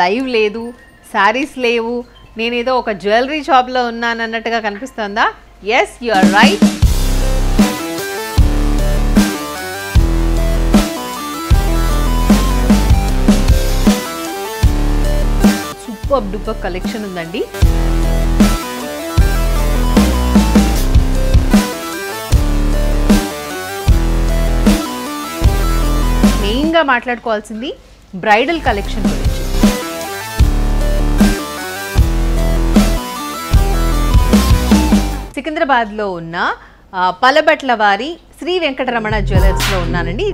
Live లేదు, సారీస్ లేవు, నేనేదో ఒక జ్యువెలరీ షాప్లో ఉన్నాను అన్నట్టుగా కనిపిస్తుందా? Yes, you are right. Super duper collection ఉందండి. మెయిన్గా మాట్లాడుకోవాల్సింది బ్రైడల్ కలెక్షన్ గురించి. సికింద్రాబాద్లో ఉన్న పలబట్ల వారి శ్రీ వెంకటరమణ జ్యువెలర్స్లో ఉన్నానండి.